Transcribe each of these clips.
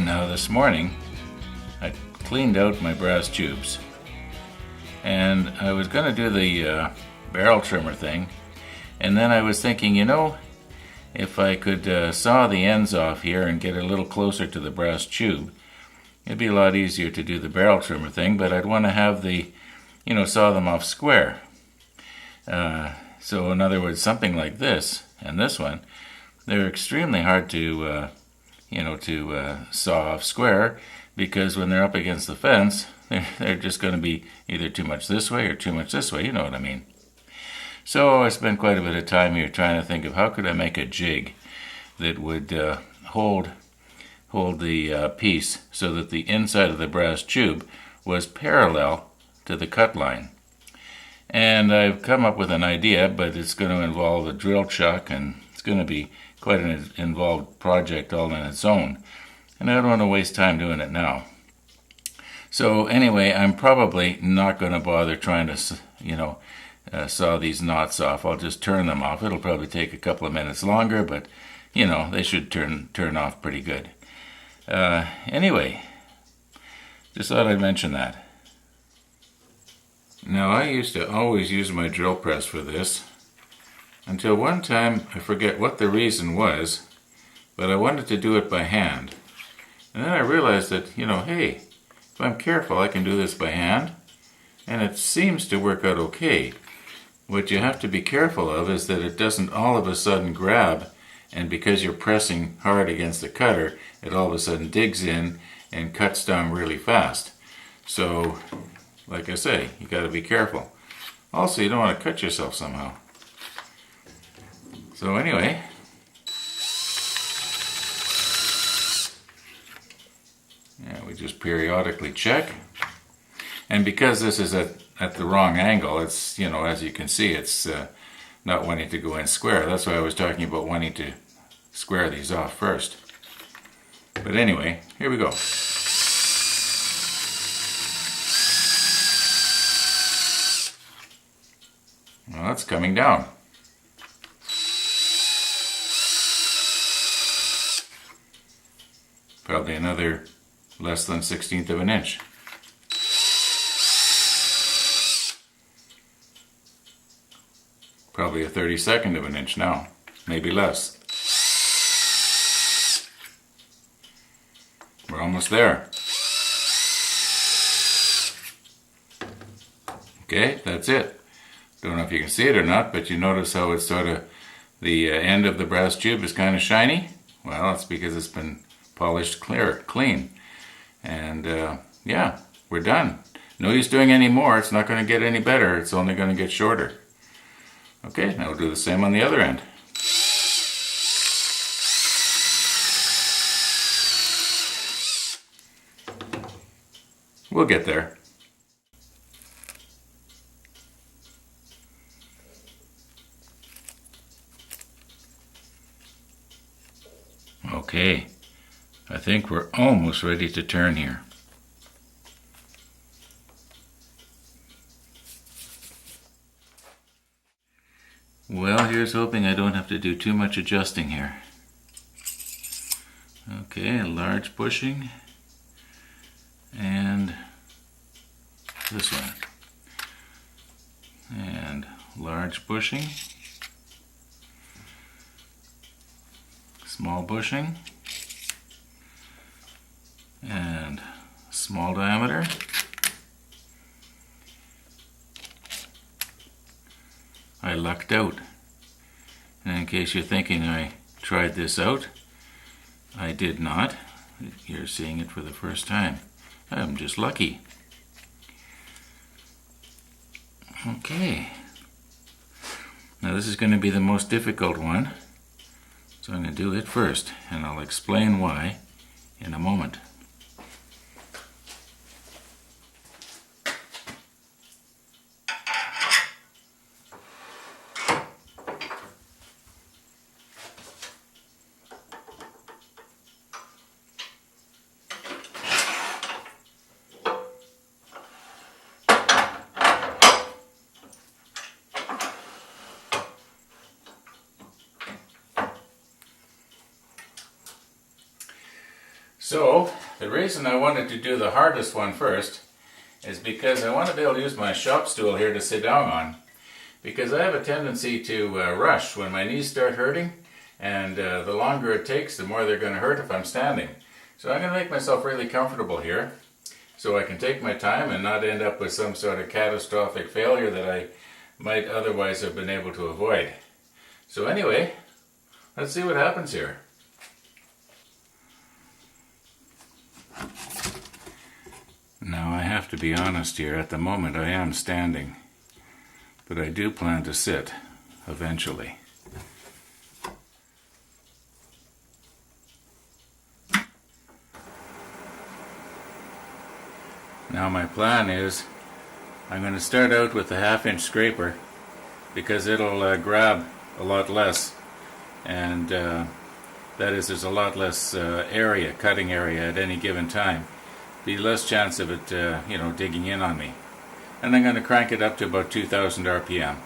Now this morning I cleaned out my brass tubes and I was going to do the barrel trimmer thing, and then I was thinking, if I could saw the ends off here and get a little closer to the brass tube, it'd be a lot easier to do the barrel trimmer thing, but I'd want to have saw them off square. So in other words, something like this and this one, they're extremely hard to saw off square, because when they're up against the fence, they're just going to be either too much this way or too much this way, you know what I mean. So I spent quite a bit of time here trying to think of how could I make a jig that would hold the piece so that the inside of the brass tube was parallel to the cut line. And I've come up with an idea, but it's going to involve a drill chuck, and it's going to be quite an involved project all on its own. And I don't want to waste time doing it now. So anyway, I'm probably not going to bother trying to, saw these knots off. I'll just turn them off. It'll probably take a couple of minutes longer, but, they should turn off pretty good. Anyway, just thought I'd mention that. Now, I used to always use my drill press for this, until one time, I forget what the reason was, but I wanted to do it by hand. And then I realized that, hey, if I'm careful, I can do this by hand, and it seems to work out okay. What you have to be careful of is that it doesn't all of a sudden grab, and because you're pressing hard against the cutter, it all of a sudden digs in and cuts down really fast. So, like I say, you got to be careful. Also, you don't want to cut yourself somehow. So anyway, we just periodically check. And because this is at the wrong angle, it's, as you can see, it's not wanting to go in square. That's why I was talking about wanting to square these off first. But anyway, here we go. Well, it's coming down. Probably another less than 1/16 of an inch. Probably a 32nd of an inch now, maybe less. We're almost there. Okay, that's it. Don't know if you can see it or not, but you notice how it's sort of, the end of the brass tube is kind of shiny? Well, it's because it's been polished clean. And yeah, we're done. No use doing any more. It's not going to get any better. It's only going to get shorter. Okay, now we'll do the same on the other end. We'll get there. Okay, I think we're almost ready to turn here. Well, here's hoping I don't have to do too much adjusting here. Okay, a large bushing, and this one. And large bushing, small bushing, and small diameter. I lucked out. And in case you're thinking I tried this out, I did not. You're seeing it for the first time. I'm just lucky. Okay. Now this is going to be the most difficult one. So I'm going to do it first, and I'll explain why in a moment. So, the reason I wanted to do the hardest one first is because I want to be able to use my shop stool here to sit down on. Because I have a tendency to rush when my knees start hurting, and the longer it takes, the more they're going to hurt if I'm standing. So I'm going to make myself really comfortable here so I can take my time and not end up with some sort of catastrophic failure that I might otherwise have been able to avoid. So anyway, let's see what happens here. Now I have to be honest here, at the moment I am standing, but I do plan to sit eventually. Now my plan is I'm going to start out with the 1/2-inch scraper because it'll grab a lot less, and that is, there's a lot less cutting area at any given time. Be less chance of it digging in on me. And I'm going to crank it up to about 2,000 RPM.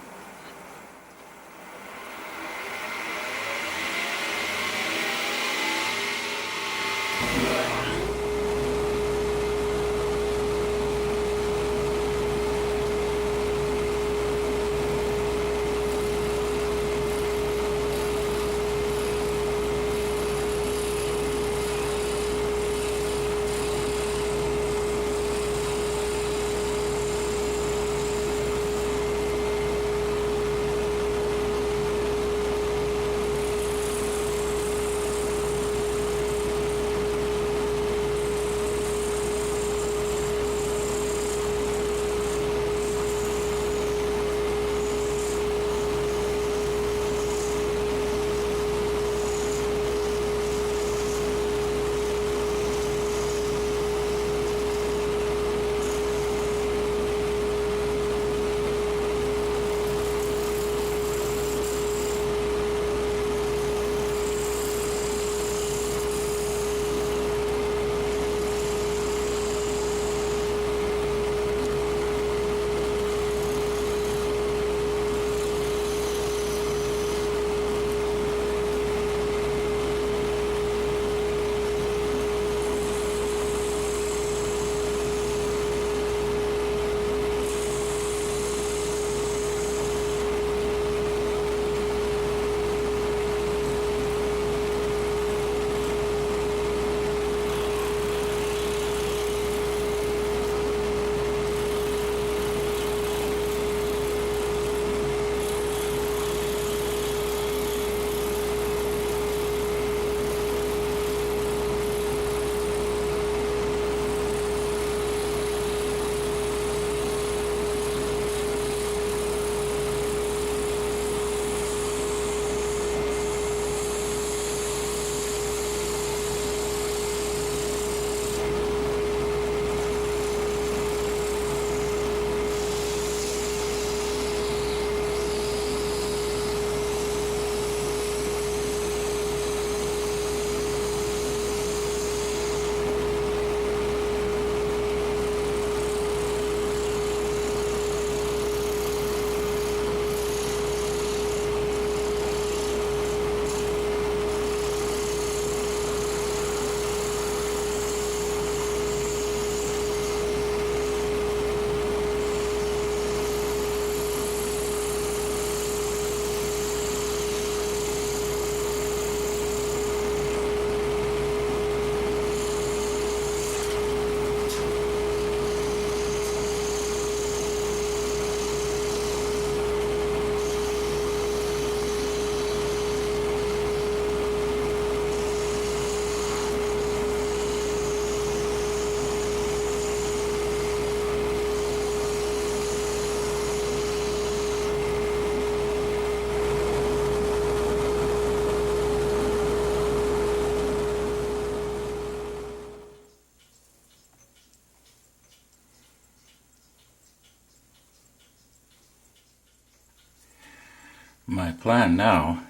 My plan now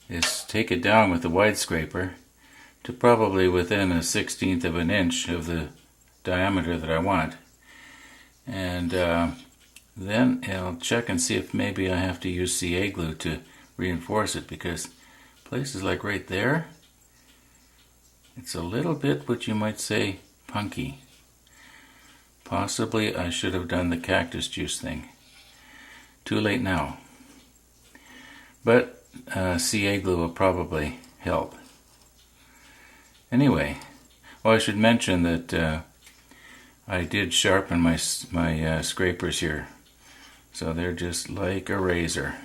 is to take it down with the wide scraper to probably within 1/16 of an inch of the diameter that I want. And then I'll check and see if maybe I have to use CA glue to reinforce it, because places like right there, It's a little bit what you might say punky. Possibly I should have done the cactus juice thing. Too late now. But CA glue will probably help. Anyway, I should mention that I did sharpen my scrapers here. So they're just like a razor.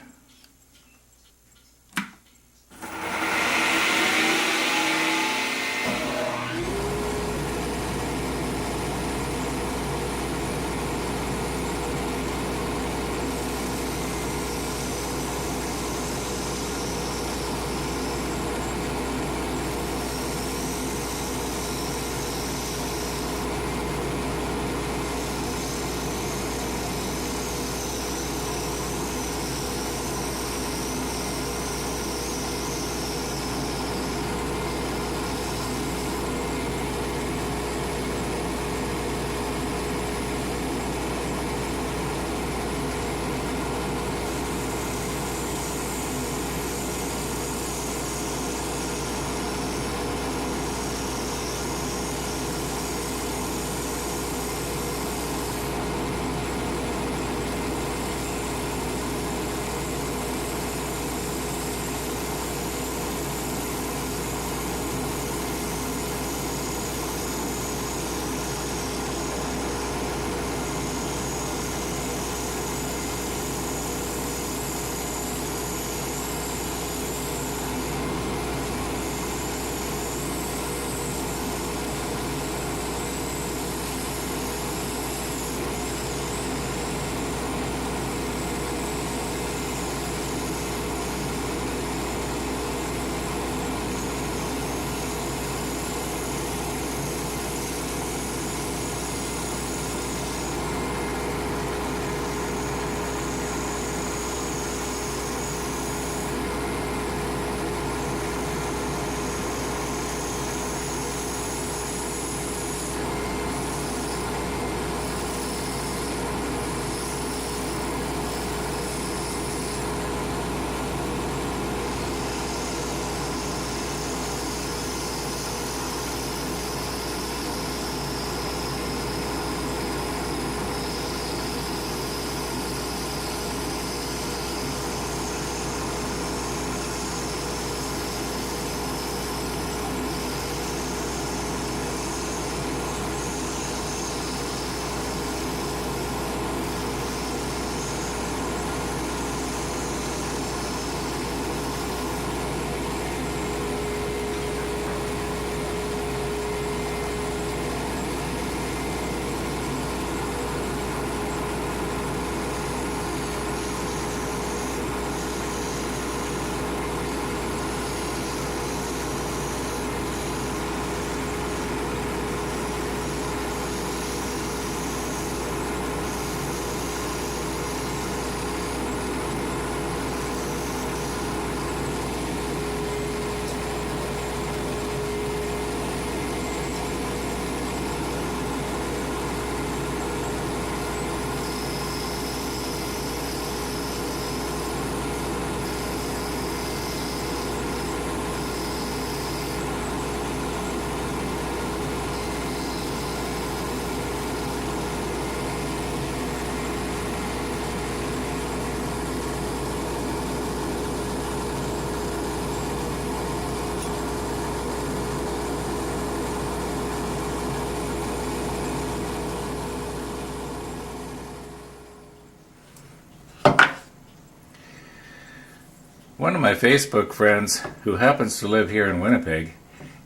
One of my Facebook friends, who happens to live here in Winnipeg,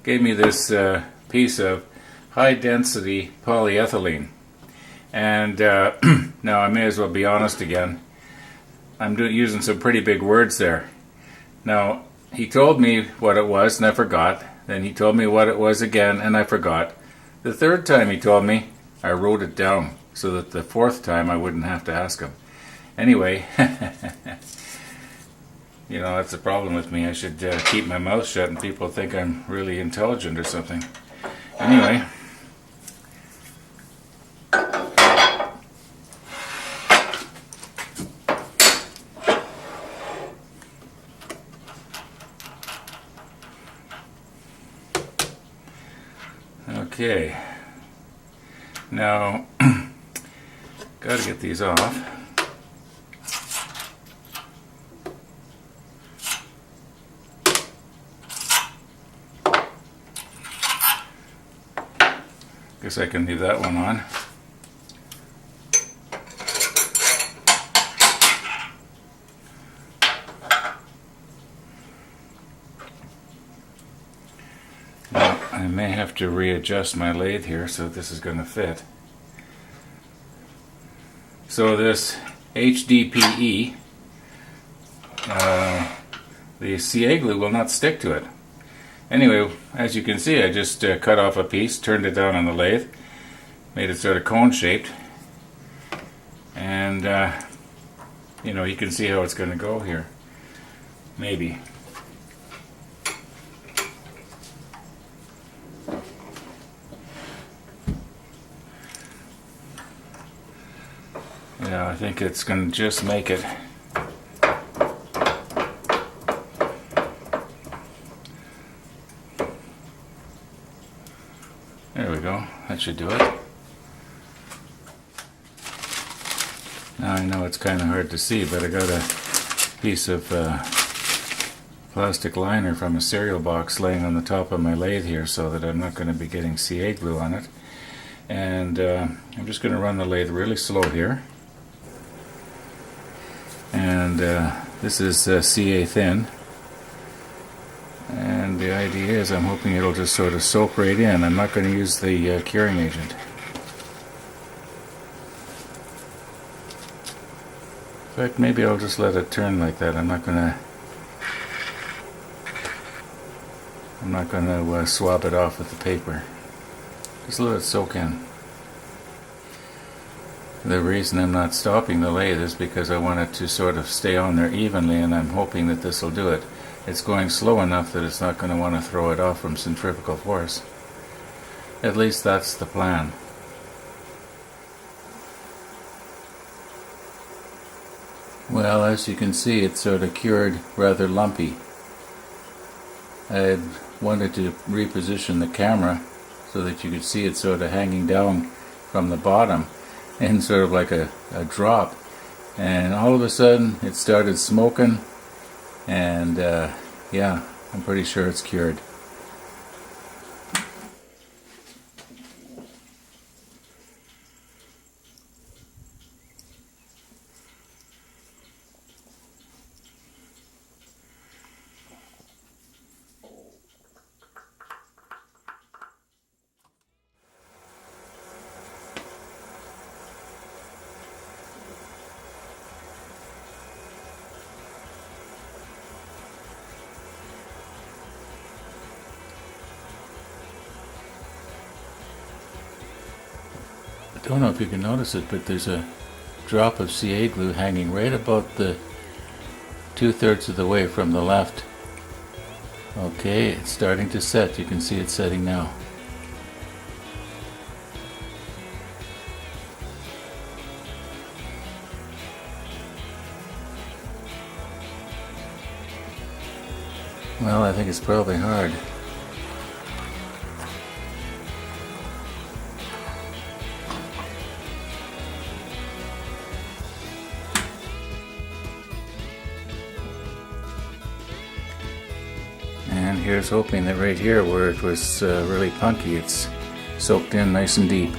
gave me this piece of high-density polyethylene. And now I may as well be honest again. I'm using some pretty big words there. Now, he told me what it was and I forgot. Then he told me what it was again and I forgot. The third time he told me, I wrote it down so that the fourth time I wouldn't have to ask him. Anyway, you know, that's the problem with me. I should keep my mouth shut and people think I'm really intelligent or something. Anyway. Okay, now gotta get these off. Guess I can leave that one on. Now, I may have to readjust my lathe here so this is going to fit. So this HDPE, the CA glue will not stick to it. Anyway, as you can see, I just cut off a piece, turned it down on the lathe, made it sort of cone shaped, and you know, you can see how it's going to go here. Maybe. Yeah, I think it's going to just make it. There we go. That should do it. Now I know it's kind of hard to see, but I got a piece of plastic liner from a cereal box laying on the top of my lathe here so that I'm not going to be getting CA glue on it. And I'm just going to run the lathe really slow here. And this is CA thin. And the idea is I'm hoping it'll just sort of soak right in. I'm not going to use the curing agent. In fact, maybe I'll just let it turn like that. I'm not going to swab it off with the paper. Just let it soak in. The reason I'm not stopping the lathe is because I want it to sort of stay on there evenly, and I'm hoping that this will do it. It's going slow enough that it's not going to want to throw it off from centrifugal force. At least that's the plan. Well, as you can see, it's sort of cured rather lumpy. I had wanted to reposition the camera so that you could see it sort of hanging down from the bottom in sort of like a drop. And all of a sudden it started smoking, and yeah, I'm pretty sure it's cured. I don't know if you can notice it, but there's a drop of CA glue hanging right about the 2/3 of the way from the left. Okay, it's starting to set. You can see it setting now. Well, I think it's probably hard. And here's hoping that right here where it was really punky, it's soaked in nice and deep.